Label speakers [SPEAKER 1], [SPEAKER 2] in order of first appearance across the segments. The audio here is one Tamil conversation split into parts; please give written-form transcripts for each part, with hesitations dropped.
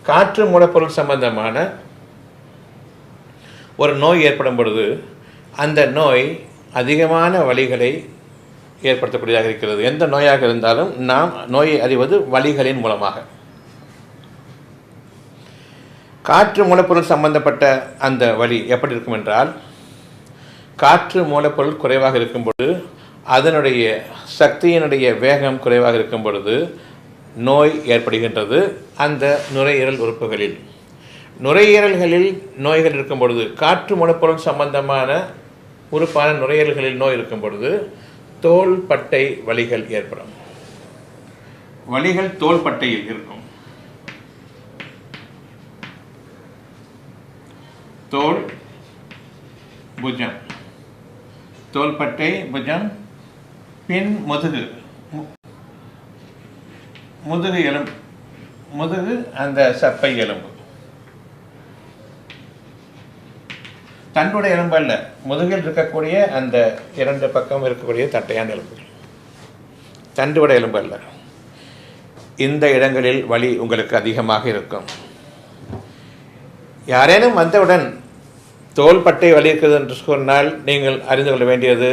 [SPEAKER 1] காற்று மூலப்பொருள் சம்பந்தமான ஒரு நோய் ஏற்படும் பொழுது அந்த நோய் அதிகமான வலிகளை ஏற்படுத்தக்கூடியதாக இருக்கிறது. எந்த நோயாக இருந்தாலும் நாம் நோயை அறிவது வலிகளின் மூலமாக. காற்று மூலப்பொருள் சம்பந்தப்பட்ட அந்த வலி எப்படி இருக்கும் என்றால், காற்று மூலப்பொருள் குறைவாக இருக்கும் பொழுது, அதனுடைய சக்தியினுடைய வேகம் குறைவாக இருக்கும் பொழுது நோய் ஏற்படுகின்றது. அந்த நுரையீரல் உறுப்புகளில், நுரையீரல்களில் நோய்கள் இருக்கும் பொழுது, காற்று மூலப்பொருள் சம்பந்தமான உறுப்பான நுரையீரல்களில் நோய் இருக்கும் பொழுது தோள்பட்டை வலிகள் ஏற்படும். வலிகள் தோள்பட்டையில் இருக்கும். தோல், புஜம், தோள்பட்டை, புஜம், பின் முதுகு, முதுகு எலும்பு, முதுகு அந்த சப்பை எலும்பு, தண்டுடைய எலும்பு அல்ல, முதுகில் இருக்கக்கூடிய அந்த இரண்டு பக்கம் இருக்கக்கூடிய தட்டையான எலும்புகள், தண்டுடைய எலும்பு அல்ல. இந்த இடங்களில் வலி உங்களுக்கு அதிகமாக இருக்கும். யாரேனும் வந்தவுடன் தோள்பட்டை வலி இருக்கிறது என்று சொன்னால் நீங்கள் அறிந்து கொள்ள வேண்டியது,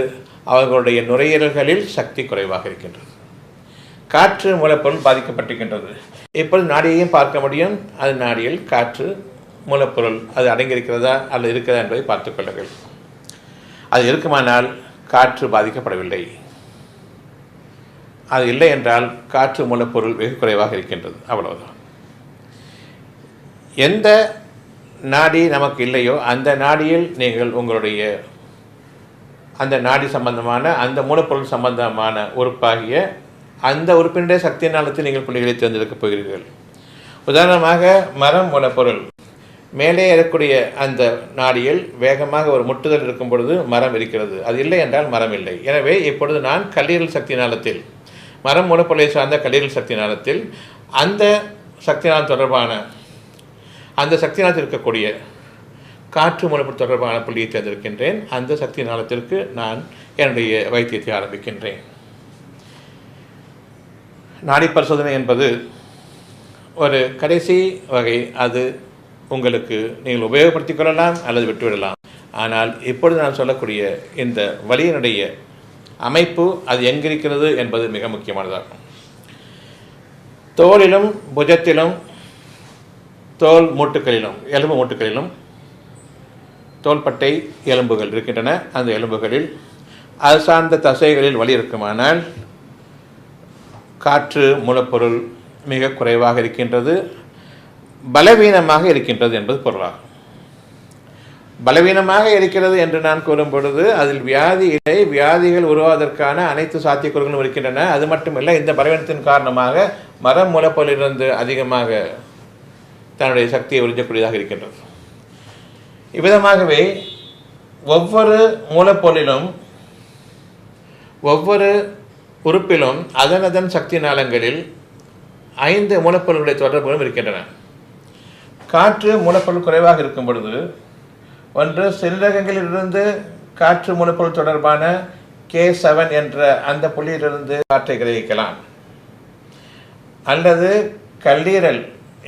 [SPEAKER 1] அவர்களுடைய நுரையீரல்களில் சக்தி குறைவாக இருக்கின்றது, காற்று மூலப்பொருள் பாதிக்கப்பட்டிருக்கின்றது. இப்பொழுது நாடியையும் பார்க்க முடியும். அது நாடியில் காற்று மூலப்பொருள் அது அடங்கியிருக்கிறதா அல்லது இருக்கிறதா என்பதை பார்த்துக் கொள்ளுங்கள். அது இருக்குமானால் காற்று பாதிக்கப்படவில்லை. அது இல்லை என்றால் காற்று மூலப்பொருள் வெகு குறைவாக இருக்கின்றது, அவ்வளவுதான். எந்த நாடி நமக்கு இல்லையோ அந்த நாடியில் நீங்கள் உங்களுடைய அந்த நாடி சம்பந்தமான அந்த மூலப்பொருள் சம்பந்தமான உறுப்பாகிய அந்த உறுப்பினுடைய சக்தியினாலத்தில் நீங்கள் புள்ளிகளை தேர்ந்தெடுக்கப் போகிறீர்கள். உதாரணமாக மரம் மூலப்பொருள் மேலே இருக்கக்கூடிய அந்த நாடியில் வேகமாக ஒரு முட்டுதல் இருக்கும் பொழுது மரம் இருக்கிறது. அது இல்லை என்றால் மரம் இல்லை. எனவே இப்பொழுது நான் கல்லீரல் சக்தி நாளத்தில், மரம் மூலப்பொருளை சார்ந்த கல்லீரல் சக்தி நாளத்தில் அந்த சக்தி நாளம் தொடர்பான அந்த சக்தி நாளத்தில் இருக்கக்கூடிய காற்று மூலப்பொருள் தொடர்பான புள்ளியை தேர்ந்தெடுக்கின்றேன். அந்த சக்தி நாளத்திற்கு நான் என்னுடைய வைத்தியத்தை ஆரம்பிக்கின்றேன். நாடி பரிசோதனை என்பது ஒரு கடைசி வகை. அது உங்களுக்கு நீங்கள் உபயோகப்படுத்திக் கொள்ளலாம் அல்லது விட்டுவிடலாம். ஆனால் இப்பொழுது நான் சொல்லக்கூடிய இந்த வலியினுடைய அமைப்பு அது எங்கிருக்கிறது என்பது மிக முக்கியமானதாகும். தோலிலும் புஜத்திலும் தோல் மூட்டுகளிலும் எலும்பு மூட்டுகளிலும் தோள்பட்டை எலும்புகள் இருக்கின்றன. அந்த எலும்புகளில் அது சார்ந்த தசைகளில் வலி இருக்குமானால் காற்று மூலப்பொருள் மிக குறைவாக இருக்கின்றது, பலவீனமாக இருக்கின்றது என்பது பொருளாகும். பலவீனமாக இருக்கிறது என்று நான் கூறும் பொழுது அதில் வியாதி இல்லை, வியாதிகள் உருவாவதற்கான அனைத்து சாத்தியக்கூறுகளும் இருக்கின்றன. அது மட்டுமல்ல, இந்த பலவீனத்தின் காரணமாக மரம் மூலப்பொருளிலிருந்து அதிகமாக தன்னுடைய சக்தியை உறிஞ்சக்கூடியதாக இருக்கின்றது. இவ்விதமாகவே ஒவ்வொரு மூலப்பொருளிலும் ஒவ்வொரு உறுப்பிலும் அதன் சக்தி நாளங்களில் 5 மூலப்பொருளுடைய தொடர்புகளும் இருக்கின்றன. காற்று மூலப்பொருள் குறைவாக இருக்கும் பொழுது ஒன்று சிறுநீரகங்களிலிருந்து காற்று மூலப்பொருள் தொடர்பான K7 என்ற அந்த புள்ளியிலிருந்து காற்றை கிரகிக்கலாம், அல்லது கல்லீரல்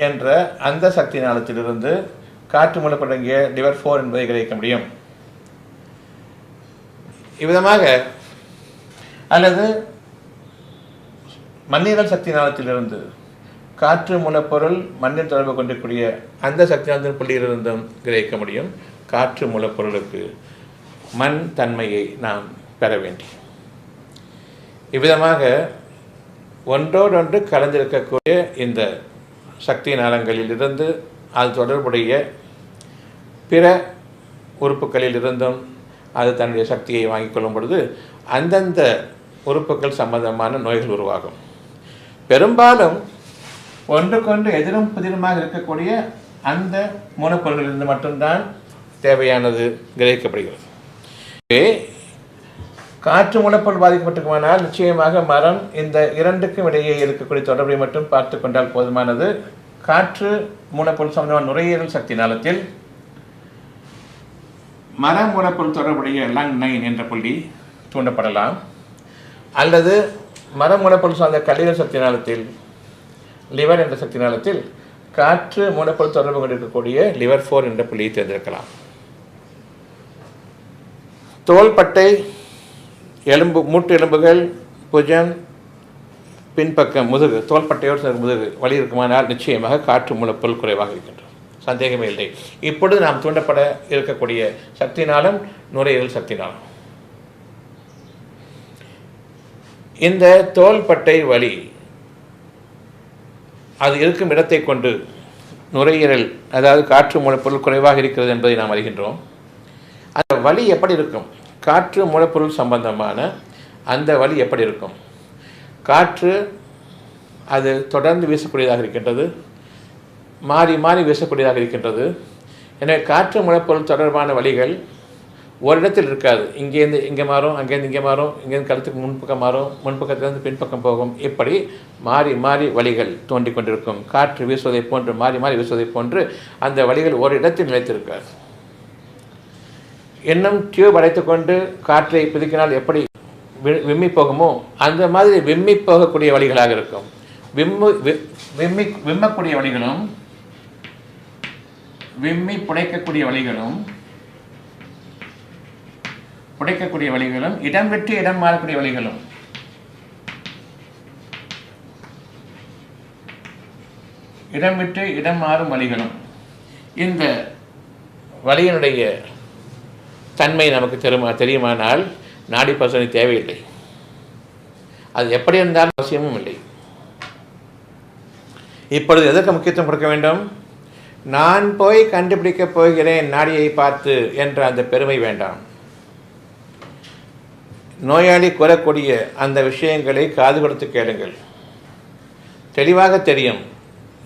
[SPEAKER 1] என்ற அந்த சக்தி நாளத்திலிருந்து காற்று மூலப்பொருளிய லிவர் 4 என்பதை கிரகிக்க முடியும். இவ்விதமாக அல்லது மண்ணீரல் சக்தி நாளத்திலிருந்து காற்று மூலப்பொருள் மண்ணில் தொடர்பு கொண்டிருக்கூடிய அந்த சக்தி நாளத்தின் புள்ளியிலிருந்தும் கிரகிக்க முடியும். காற்று மூலப்பொருளுக்கு மண் தன்மையை நாம் பெற வேண்டி, இவ்விதமாக ஒன்றோடொன்று கலந்திருக்கக்கூடிய இந்த சக்தி நாளங்களிலிருந்து அது தொடர்புடைய பிற உறுப்புகளில் இருந்தும் அது தன்னுடைய சக்தியை வாங்கிக் கொள்ளும் பொழுது அந்தந்த உறுப்புகள் சம்பந்தமான நோய்கள் உருவாகும். பெரும்பாலும் ஒன்றுக்கொன்று எதிரும் புதிருமாக இருக்கக்கூடிய அந்த மூலப்பொருளிலிருந்து மட்டும்தான் தேவையானது கிரகிக்கப்படுகிறது. காற்று மூலப்பொருள் பாதிக்கப்பட்டிருக்குமானால் நிச்சயமாக மரம் இந்த இரண்டுக்கும் இடையே இருக்கக்கூடிய தொடர்பை மட்டும் பார்த்து கொண்டால் போதுமானது. காற்று மூலப்பொருள் சம்பந்தமான நுரையீரல் சக்தி நாளத்தில் மர மூலப்பொருள் தொடர்புடைய லங் 9 என்ற புள்ளி தூண்டப்படலாம், அல்லது மர மூலப்பொருள் சார்ந்த கல்லீரல் சக்தி நாளத்தில் லிவர் என்ற சக்தி நாளத்தில் காற்று மூலப்பொருள் தொடர்பு கொண்டிருக்கக்கூடிய liver 4 என்ற புள்ளியை தேர்ந்தெடுக்கலாம். தோள்பட்டை, எலும்பு, மூட்டு எலும்புகள், புஜம், பின்பக்கம், முதுகு, தோள்பட்டையோடு முதுகு வலி இருக்குமானால் நிச்சயமாக காற்று மூலப்பொருள் குறைவாக இருக்கின்றது, சந்தேகமே இல்லை. இப்பொழுது நாம் தூண்டப்பட இருக்கக்கூடிய சக்தினாலும் நுரையீரல் சக்தினாலும். இந்த தோள்பட்டை வலி அது இருக்கும் இடத்தை கொண்டு நுரையீரல், அதாவது காற்று மூலப்பொருள் குறைவாக இருக்கிறது என்பதை நாம் அறிகின்றோம். அந்த வலி எப்படி இருக்கும்? காற்று மூலப்பொருள் சம்பந்தமான அந்த வலி எப்படி இருக்கும்? காற்று அது தொடர்ந்து வீசக்கூடியதாக இருக்கின்றது, மாறி மாறி வீசக்கூடியதாக இருக்கின்றது. எனவே காற்று மூலப்பொருள் தொடர்பான வலிகள் ஒரு இடத்தில் இருக்காது. இங்கேருந்து இங்கே மாறும், அங்கேருந்து இங்கே மாறும், இங்கேருந்து கழுத்துக்கு முன்பக்கம் மாறும், முன்பக்கத்திலிருந்து பின்பக்கம் போகும். இப்படி மாறி மாறி வலிகள் தோன்றிக் கொண்டிருக்கும். காற்று வீசுவதை போன்று, மாறி மாறி வீசுவதை போன்று அந்த வலிகள் ஒரு இடத்தில் நிலைத்திருக்காது. இன்னும் டியூப் அடைத்துக்கொண்டு காற்றை பிதிக்கினால் எப்படி விம்மி போகுமோ அந்த மாதிரி விம்மி போகக்கூடிய வலிகளாக இருக்கும். விம்மக்கூடிய வலிகளும், விம்மி புடைக்கக்கூடிய வலிகளும், புடைக்கக்கூடிய வலிகளும், இடம் விட்டு இடம் மாறக்கூடிய வலிகளும், இடம் விட்டு இடம் மாறும் வலிகளும். இந்த வலியினுடைய தன்மை நமக்கு தெரியுமானால் நாடி பரிசோதனை தேவையில்லை. அது எப்படி இருந்தாலும் அவசியமும் இல்லை. இப்பொழுது எதற்கு முக்கியத்துவம் கொடுக்க வேண்டும்? நான் போய் கண்டுபிடிக்கப் போகிறேன் நாடியை பார்த்து என்ற அந்த பெருமை வேண்டாம். நோயாளி கூறக்கூடிய அந்த விஷயங்களை காது கொடுத்து கேளுங்கள். தெளிவாக தெரியும்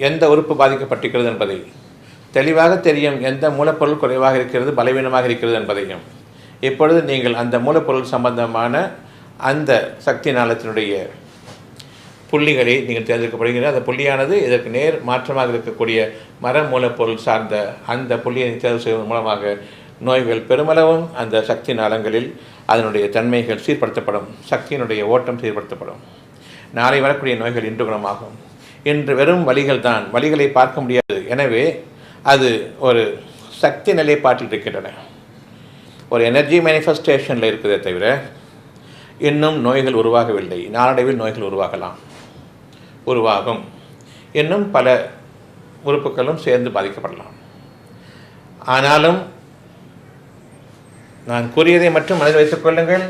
[SPEAKER 1] எந்த உறுப்பு பாதிக்கப்பட்டிருக்கிறது என்பதை, தெளிவாக தெரியும் எந்த மூலப்பொருள் குறைவாக இருக்கிறது, பலவீனமாக இருக்கிறது என்பதையும். இப்பொழுது நீங்கள் அந்த மூலப்பொருள் சம்பந்தமான அந்த சக்தி நாளத்தினுடைய புள்ளிகளை நீங்கள் தேர்ந்தெடுக்கப்படுகிறீர்கள். அந்த புள்ளியானது இதற்கு நேர் மாற்றமாக இருக்கக்கூடிய மர மூலப்பொருள் சார்ந்த அந்த புள்ளியை தேர்வு செய்வதன் மூலமாக நோய்கள் பெருமளவும் அந்த சக்தி நாளங்களில் அதனுடைய தன்மைகள் சீர்படுத்தப்படும், சக்தியினுடைய ஓட்டம் சீர்படுத்தப்படும். நாளை வரக்கூடிய நோய்கள் இன்று குணமாகும். இன்று வெறும் வலிகள் தான், வலிகளை பார்க்க முடியாது. எனவே அது ஒரு சக்தி நிலைப்பாட்டில் இருக்கின்றன, ஒரு எனர்ஜி மேனிஃபெஸ்டேஷனில் இருக்குதே தவிர இன்னும் நோய்கள் உருவாகவில்லை. நாளடைவில் நோய்கள் உருவாகலாம், உருவாகும். இன்னும் பல உறுப்புகளும் சேர்ந்து பாதிக்கப்படலாம். ஆனாலும் நான் கூறியதை மட்டும் மனதில் வைத்துக் கொள்ளுங்கள்.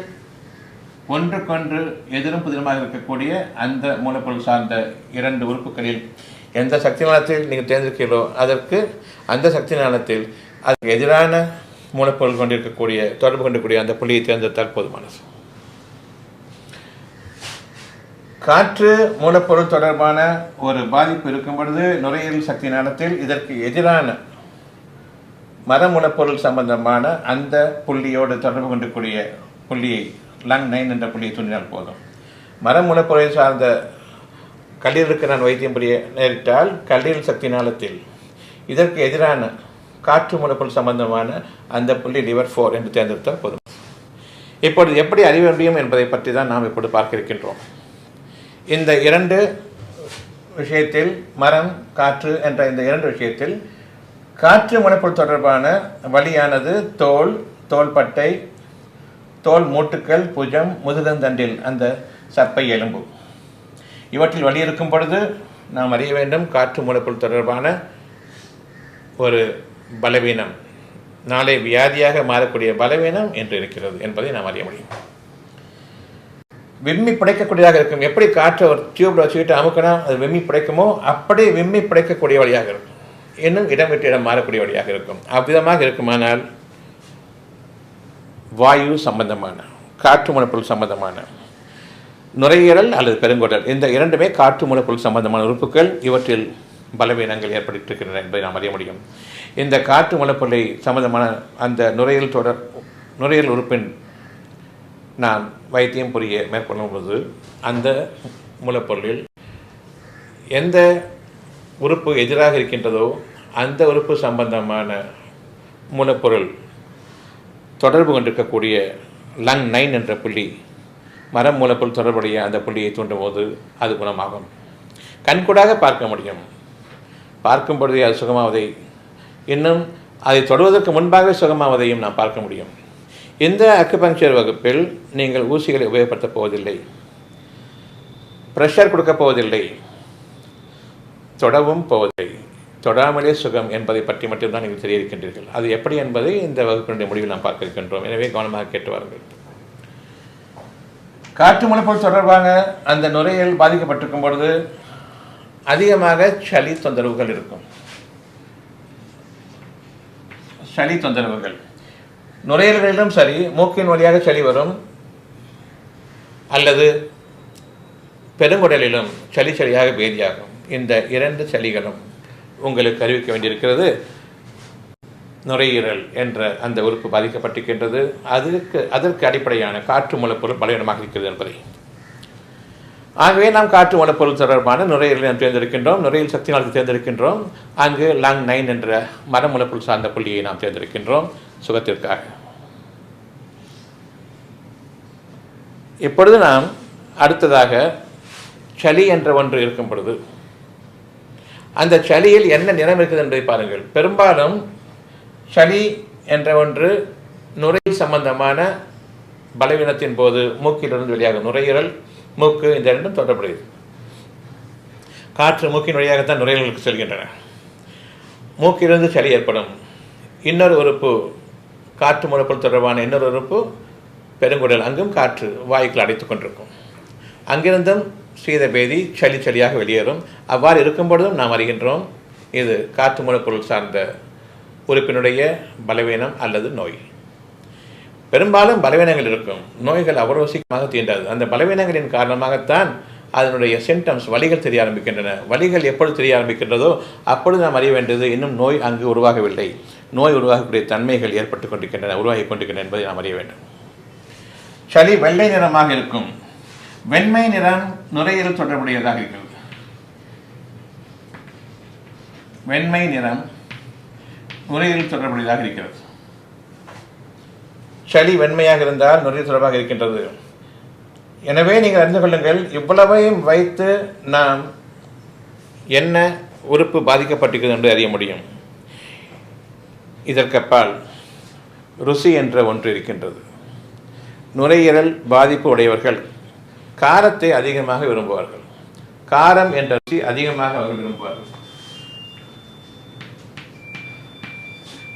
[SPEAKER 1] ஒன்றுக்கொன்று எதிரும் புதிருமாக இருக்கக்கூடிய அந்த மூலப்பொருள் சார்ந்த இரண்டு உறுப்புகளில் எந்த சக்தி நாளத்தில் நீங்கள் தேர்ந்தெடுக்கிறீர்களோ அதற்கு அந்த சக்தி நாளத்தில் அதுக்கு எதிரான மூலப்பொருள் கொண்டிருக்கக்கூடிய, தொடர்பு கொண்டிருக்கக்கூடிய அந்த புள்ளியை தேர்ந்தெடுத்தால் போதுமானது. காற்று மூலப்பொருள் தொடர்பான ஒரு பாதிப்பு இருக்கும் பொழுது நுரையீரல் சக்தி நாளத்தில் இதற்கு எதிரான மர மூலப்பொருள் சம்பந்தமான அந்த புள்ளியோடு தொடர்பு கொண்டிருக்கக்கூடிய புள்ளியை, லங் 9 என்ற புள்ளியை தூண்டினால் போதும். மர மூலப்பொருளை சார்ந்த கல்லீரலுக்கு நான் வைத்தியம் புரிய நேரிட்டால் கல்லீரல் சக்தி நாளத்தில் இதற்கு எதிரான காற்று மூலப்பொருள் சம்பந்தமான அந்த புள்ளி liver 4 என்று தேர்ந்தெடுத்தால் போதும். இப்பொழுது எப்படி அறிய முடியும் என்பதை பற்றி தான் நாம் இப்பொழுது பார்க்க இருக்கின்றோம். இந்த இரண்டு விஷயத்தில், மரம், காற்று என்ற இந்த இரண்டு விஷயத்தில் காற்று மூலப்பொருள் தொடர்பான வலியானது தோல், தோள்பட்டை, தோல் மூட்டுக்கள், புஜம், முதுகந்தண்டில் அந்த சப்பை எலும்பு, இவற்றில் வலி இருக்கும் பொழுது நாம் அறிய வேண்டும் காற்று மூலப்பொருள் தொடர்பான ஒரு பலவீனம், நாளை வியாதியாக மாறக்கூடிய பலவீனம் என்று இருக்கிறது என்பதை நாம் அறிய முடியும். விம்மி பிடைக்கக்கூடியதாக இருக்கும். எப்படி காற்றை ஒரு டியூப்ல வச்சுக்கிட்டு அமுக்கினா அது விம்மி பிடைக்குமோ அப்படி விம்மி பிடைக்கக்கூடிய வழியாக இருக்கும். இன்னும் இடம் விட்டு இடம் மாறக்கூடிய வழியாக இருக்கும். அவ்விதமாக இருக்குமானால் வாயு சம்பந்தமான, காற்று மூலப்பொருள் சம்பந்தமான நுரையீரல் அல்லது பெருங்குடல், இந்த இரண்டுமே காற்று மூலப்பொருள் சம்பந்தமான உறுப்புகள். இவற்றில் பலவீனங்கள் ஏற்பட்டிருக்கின்றன என்பதை நாம் அறிய முடியும். இந்த காற்று மூலப்பொருளை சம்பந்தமான அந்த நுரையீரல் உறுப்பின் நாம் வைத்தியம் புரிய மேற்கொள்ளும் போது அந்த மூலப்பொருளில் எந்த உறுப்பு எதிராக இருக்கின்றதோ அந்த உறுப்பு சம்பந்தமான மூலப்பொருள் தொடர்பு கொண்டிருக்கக்கூடிய லங் 9 என்ற புள்ளி, மரம் மூலப்பொருள் தொடர்புடைய அந்த புள்ளியை தூண்டும் போது அது குணமாகும். கண்கூடாக பார்க்க முடியும். பார்க்கும் பொழுதே அது சுகமாவதை, இன்னும் அதை தொடுவதற்கு முன்பாகவே சுகமாவதையும் நாம் பார்க்க முடியும். இந்த அக்குபங்க்சர் வகுப்பில் நீங்கள் ஊசிகளை உபயோகப்படுத்தப் போவதில்லை, ப்ரெஷர் கொடுக்கப் போவதில்லை, தொடவும் போவதில்லை. தொடாமலே சுகம் என்பதை பற்றி மட்டும்தான் நீங்கள் தெரிய இருக்கின்றீர்கள். அது எப்படி என்பதை இந்த வகுப்பினுடைய முடிவில் நாம் பார்க்க இருக்கின்றோம். எனவே கவனமாக கேட்டு வாருங்கள். காற்று மூலப்பொருள் தொடர்பாக அந்த நுரையீரல் பாதிக்கப்பட்டிருக்கும் பொழுது அதிகமாக சளி தொந்தரவுகள் இருக்கும். சளி தொந்தரவுகள் நுரையீரலிலும் சரி, மூக்கின் வழியாக சளி வரும், அல்லது பெருங்குடலிலும் சளியாக பேதியாகும். இந்த 2 சளிகளும் உங்களுக்கு அறிவிக்க வேண்டியிருக்கிறது. நுரையீரல் என்ற அந்த உறுப்பு பாதிக்கப்பட்டிருக்கின்றது, அதற்கு அடிப்படையான காற்று மூலப்பொருள் பலவீனமாக இருக்கிறது என்பதை. ஆகவே நாம் காற்று மூலப்பொருள் தொடர்பான நுரையீரலை நாம் தேர்ந்தெடுக்கின்றோம், நுரையீரல் சக்தி நாளுக்கு தேர்ந்தெடுக்கின்றோம். அங்கு லங் 9 என்ற மர மூலப்பொருள் சார்ந்த புள்ளியை நாம் தேர்ந்தெடுக்கின்றோம் சுகத்திற்காக. இப்பொழுது நாம் அடுத்ததாக சளி என்ற ஒன்று இருக்கும் பொழுது அந்த சளியில் என்ன நிறம் இருக்குது என்பதை பாருங்கள். பெரும்பாலும் சளி என்ற ஒன்று நுரையீரல் சம்பந்தமான பலவீனத்தின் போது மூக்கிலிருந்து வெளியாகும். நுரையீரல், மூக்கு இந்த 2ம் தொடர்புடையது. காற்று மூக்கின் வழியாகத்தான் நுரையீரலுக்கு செல்கின்றன. மூக்கிலிருந்து சளி ஏற்படும். இன்னொரு உறுப்பு, காற்று மூலப்பொருள் தொடர்பான இன்னொரு உறுப்பு பெருங்குடல், அங்கும் காற்று வாயுக்கள் அடைத்துக் கொண்டிருக்கும். அங்கிருந்தும் சீதபேதி சளியாக வெளியேறும். அவ்வாறு இருக்கும் பொழுதும் நாம் அறிகின்றோம் இது காற்று மூலப்பொருள் சார்ந்த உறுப்பினுடைய பலவீனம் அல்லது நோய். பெரும்பாலும் பலவீனங்கள் இருக்கும், நோய்கள் அவ்வளவு சீக்கிரமாக தீண்டாது. அந்த பலவீனங்களின் காரணமாகத்தான் அதனுடைய சிம்டம்ஸ், வலிகள் தெரிய ஆரம்பிக்கின்றன. வலிகள் எப்பொழுது தெரிய ஆரம்பிக்கின்றதோ அப்பொழுது நாம் அறிய வேண்டியது இன்னும் நோய் அங்கு உருவாகவில்லை, நோய் உருவாகக்கூடிய தன்மைகள் ஏற்பட்டு கொண்டிருக்கின்றன, உருவாகி கொண்டிருக்கின்றன என்பதை நாம் அறிய வேண்டும். சளி வெள்ளை நிறமாக இருக்கும். வெண்மை நிறம் நுரையீரல் தொடர்புடையதாக இருக்கிறது. வெண்மை நிறம் நுரையீரல் தொடர்புடையதாக இருக்கிறது. சளி வெண்மையாக இருந்தால் நுரையீரல் தொடர்பாக இருக்கின்றது. எனவே நீங்கள் அறிந்து கொள்ளுங்கள், இவ்வளவையும் வைத்து நாம் என்ன உறுப்பு பாதிக்கப்பட்டிருக்கிறது என்று அறிய முடியும். இதற்கப்பால் ருசி என்ற ஒன்று இருக்கின்றது. நுரையீரல் பாதிப்பு உடையவர்கள் காரத்தை அதிகமாக விரும்புவார்கள். காரம் என்ற ருசி அதிகமாக அவர்கள் விரும்புவார்கள்.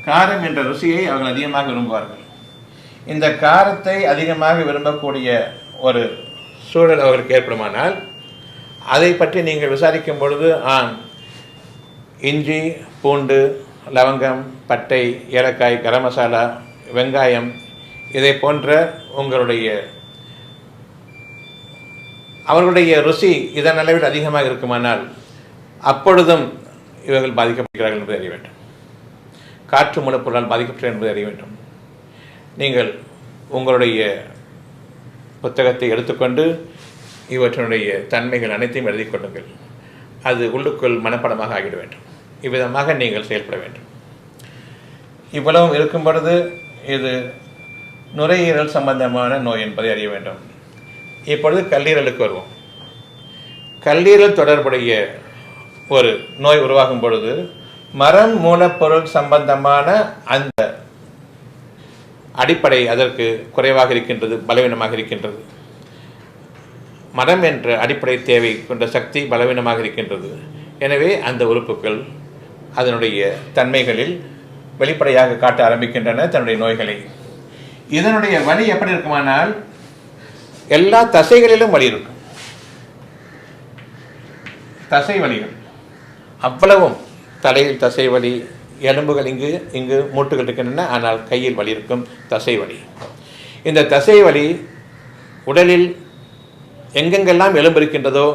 [SPEAKER 1] காரம் என்ற ருசியை அவர்கள் அதிகமாக விரும்புவார்கள். இந்த காரத்தை அதிகமாக விரும்பக்கூடிய ஒரு சூழல் அவர்களுக்கு ஏற்படுமானால் அதை பற்றி நீங்கள் விசாரிக்கும் பொழுது இஞ்சி, பூண்டு, லவங்கம், பட்டை, ஏலக்காய், கரம் மசாலா, வெங்காயம் இதை போன்ற அவர்களுடைய ருசி இதன் அளவில் அதிகமாக இருக்குமானால் அப்பொழுதும் இவர்கள் பாதிக்கப்படுகிறார்கள் என்பதை அறிய வேண்டும். காற்று மூலப்பொருளால் பாதிக்கப்பட்டார்கள் என்பதை அறிய வேண்டும். நீங்கள் உங்களுடைய புத்தகத்தை எடுத்துக்கொண்டு இவற்றினுடைய தன்மைகள் அனைத்தையும் எழுதி கொள்ளுங்கள். அது உள்ளுக்குள் மனப்படமாக ஆகிட வேண்டும். இவ்விதமாக நீங்கள் செயல்பட வேண்டும். இவ்வளவும் இருக்கும் பொழுது இது நுரையீரல் சம்பந்தமான நோய் என்பதை அறிய வேண்டும். இப்பொழுது கல்லீரலுக்கு வருவோம். கல்லீரல் தொடர்புடைய ஒரு நோய் உருவாகும் பொழுது மரம் மூலப்பொருள் சம்பந்தமான அந்த அடிப்படை அதற்கு குறைவாக இருக்கின்றது, பலவீனமாக இருக்கின்றது. மரம் என்ற அடிப்படை தேவை கொண்ட சக்தி பலவீனமாக இருக்கின்றது. எனவே அந்த உறுப்புகள் அதனுடைய தன்மைகளில் வெளிப்படையாக காட்ட ஆரம்பிக்கின்றன தன்னுடைய நோய்களை. இதனுடைய வலி எப்படி இருக்குமானால் எல்லா தசைகளிலும் வலி இருக்கும். தசை வலிகள் அவ்வளவும், தலையில் தசை வலி, எலும்புகள் இங்கு மூட்டுகள் இருக்கின்றன, ஆனால் கையில் வலி இருக்கும், தசை வலி. இந்த தசை வலி உடலில் எங்கெங்கெல்லாம் எலும்பு இருக்கின்றதோ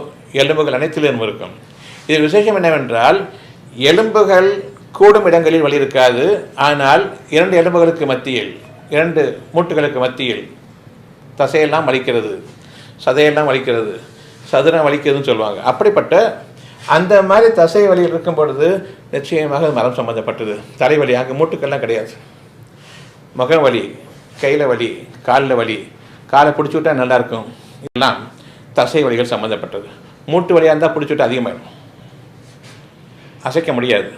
[SPEAKER 1] எலும்புகள் அனைத்திலும் இருக்கும். இதில் விசேஷம் என்னவென்றால் எலும்புகள் கூடும் இடங்களில் வலி இருக்காது, ஆனால் 2 எலும்புகளுக்கு மத்தியில், 2 மூட்டுகளுக்கு மத்தியில் தசையெல்லாம் வலிக்கிறது, சதையெல்லாம் வலிக்கிறது, சதுரம் வலிக்கிறதுன்னு சொல்லுவாங்க. அப்படிப்பட்ட அந்த மாதிரி தசை வலி இருக்கும் பொழுது நிச்சயமாக மரம் சம்பந்தப்பட்டது. தலைவலி அங்கே மூட்டுக்கெல்லாம் கிடையாது. முகம் வலி, கையில் வலி, காலில் வலி, காலை பிடிச்சி விட்டால் நல்லாயிருக்கும், இதெல்லாம் தசை வலிகள் சம்மந்தப்பட்டது. மூட்டு வலியாக இருந்தால் பிடிச்சி விட்டால் அதிகமாகிடும். அசைக்க முடியாது.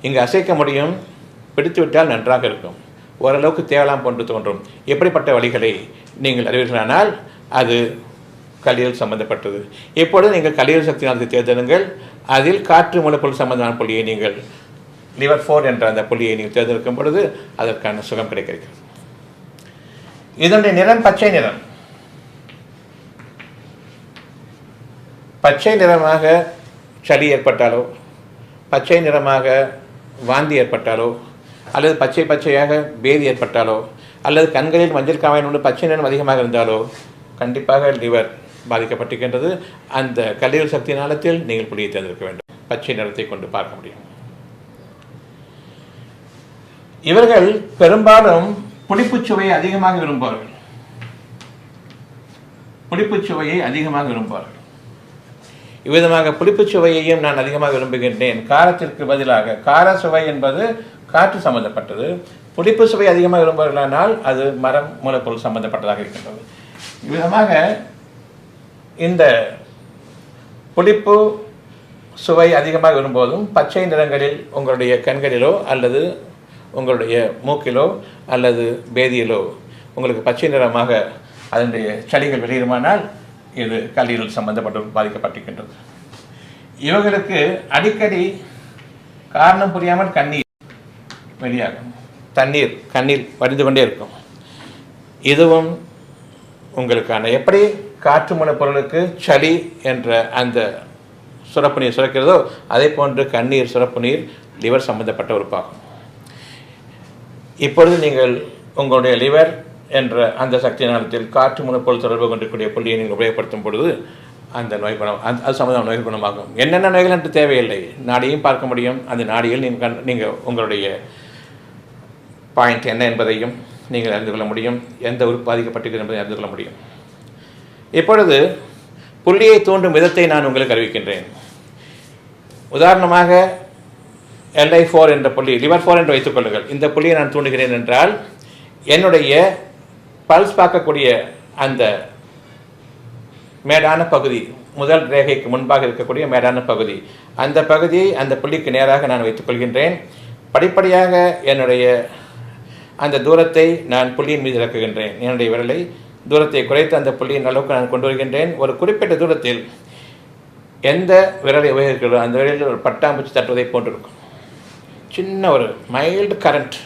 [SPEAKER 1] இங்கு அசைக்க முடியும், பிடித்து விட்டால் நன்றாக இருக்கும், ஓரளவுக்கு தேவலாம் போன்று தோன்றும். எப்படிப்பட்ட வழிகளை நீங்கள் அறிவீர்களானால் அது கல்லீரல் சம்பந்தப்பட்டது. இப்பொழுது நீங்கள் கல்லீரல் சக்தி நாளத்தை தேர்ந்தெடுங்கள். அதில் காற்று மூலப்பொருள் சம்பந்தமான புள்ளியை நீங்கள் லிவர் 4 என்ற அந்த புள்ளியை நீங்கள் தேர்ந்தெடுக்கும் பொழுது அதற்கான சுகம் கிடைக்கிறது. இதனுடைய நிறம் பச்சை நிறம். பச்சை நிறமாக சளி ஏற்பட்டாலோ, பச்சை நிறமாக வாந்தி ஏற்பட்டாலோ, அல்லது பச்சையாக பேதி ஏற்பட்டாலோ, அல்லது கண்களில் மஞ்சள் காவாயின் ஒன்று பச்சை நிறம் அதிகமாக இருந்தாலோ கண்டிப்பாக லிவர் பாதிக்கப்பட்டிருக்கின்றது. அந்த கல்லீரல் சக்தி நாளத்தில் நீங்கள் புள்ளியை தேர்ந்தெடுக்க வேண்டும். பச்சை நிறத்தை கொண்டு பார்க்க முடியும். இவர்கள் பெரும்பாலும் புளிப்புச்சுவையை அதிகமாக விரும்புவார்கள். புளிப்புச்சுவையை அதிகமாக விரும்புவார்கள். இவ்விதமாக புளிப்புச்சுவையையும் நான் அதிகமாக விரும்புகின்றேன். காரத்திற்கு பதிலாக கார சுவை என்பது காற்று சம்பந்தப்பட்டது. புளிப்பு சுவை அதிகமாக விரும்புகிறானால் அது மரம் மூலப்பொருள் சம்பந்தப்பட்டதாக இருக்கின்றது. இவ்விதமாக இந்த புளிப்பு சுவை அதிகமாக விரும்புவதும் பச்சை நிறங்களில் உங்களுடைய கண்களிலோ அல்லது உங்களுடைய மூக்கிலோ அல்லது பேதியிலோ உங்களுக்கு பச்சை நிறமாக அதனுடைய சளிகள் வெளியிடுமானால் இது கல்லீரல் சம்பந்தப்பட்டு பாதிக்கப்பட்டிருக்கின்றது. இவர்களுக்கு அடிக்கடி காரணம் புரியாமல் கண்ணீர் வெளியாகும். கண்ணீர் வடிந்து கொண்டே இருக்கும். இதுவும் உங்களுக்கான எப்படி காற்று மூலப்பொருளுக்கு சளி என்ற அந்த சுரப்பு நீர் சுரக்கிறதோ அதே போன்று கண்ணீர் சுரப்பு நீர் லிவர் சம்பந்தப்பட்ட உறுப்பாகும். இப்பொழுது நீங்கள் உங்களுடைய லிவர் என்ற அந்த சக்தி நாளத்தில் காற்று மூலப்பொருள் தொடர்பு கொண்டிருக்கூடிய புள்ளியை நீங்கள் உபயோகப்படுத்தும் பொழுது அந்த நோய் குணம் அது சம்பந்தம் நோய் குணமாகும். என்னென்ன நோய்கள் என்று தேவையில்லை, நாடியும் பார்க்க முடியும். அந்த நாடியில் நீங்கள் உங்களுடைய பாயிண்ட் என்ன என்பதையும் நீங்கள் அறிந்து கொள்ள முடியும். எந்த உறுப்பு பாதிக்கப்பட்டிருக்கிறது என்பதை அறிந்து கொள்ள முடியும். இப்பொழுது புள்ளியை தூண்டும் விதத்தை நான் உங்களுக்கு அறிவிக்கின்றேன். உதாரணமாக LI4 என்ற புள்ளி, லிவர் 4 என்று வைத்துக் கொள்ளுங்கள். இந்த புள்ளியை நான் தூண்டுகிறேன் என்றால் என்னுடைய பல்ஸ் பார்க்கக்கூடிய அந்த மேடான பகுதி, முதல் ரேகைக்கு முன்பாக இருக்கக்கூடிய மேடான பகுதி, அந்த பகுதியை அந்த புள்ளிக்கு நேராக நான் வைத்துக் கொள்கின்றேன். படிப்படியாக என்னுடைய அந்த தூரத்தை நான் புள்ளியின் மீது இறக்குகின்றேன். என்னுடைய விரலை தூரத்தை குறைத்து அந்த புள்ளியின் அளவுக்கு நான் கொண்டு வருகின்றேன். ஒரு குறிப்பிட்ட தூரத்தில் எந்த விரலை உபயோகிக்கிறதோ அந்த விரலில் ஒரு பட்டாம்பூச்சி தட்டுவதை போன்றிருக்கும். சின்ன ஒரு மைல்டு கரண்ட்,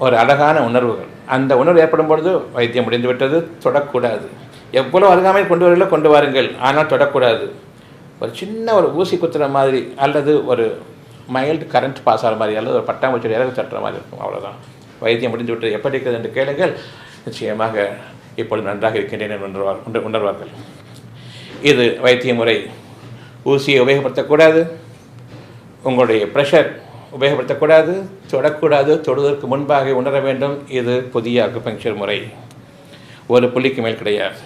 [SPEAKER 1] ஒரு அழகான உணர்வுகள். அந்த உணர்வு ஏற்படும் பொழுது வைத்தியம் முடிந்துவிட்டது, தொடக்கூடாது. எவ்வளோ அருகாமையில் கொண்டு வரீங்களோ கொண்டு வாருங்கள், ஆனால் தொடக்கூடாது. ஒரு சின்ன ஒரு ஊசி குத்துற மாதிரி அல்லது ஒரு மைல்டு கரண்ட் பாஸ் ஆகிற மாதிரி அல்லது ஒரு பட்டாம்பூச்சி இறகு தட்டுற மாதிரி இருக்கும். அவ்வளோதான், வைத்தியம் முடிந்து விட்டது. எப்படி இருக்கிறது என்று கேளுங்கள். நிச்சயமாக இப்பொழுது நன்றாக இருக்கின்றேன் உணர்வார்கள். இது வைத்திய முறை. ஊசியை உபயோகப்படுத்தக்கூடாது, உங்களுடைய ப்ரெஷர் உபயோகப்படுத்தக்கூடாது, தொடக்கூடாது. தொடுவதற்கு முன்பாக உணர வேண்டும். இது புதிய அக்குபங்க்சர் முறை. ஒரு புள்ளிக்கு மேல் கிடையாது.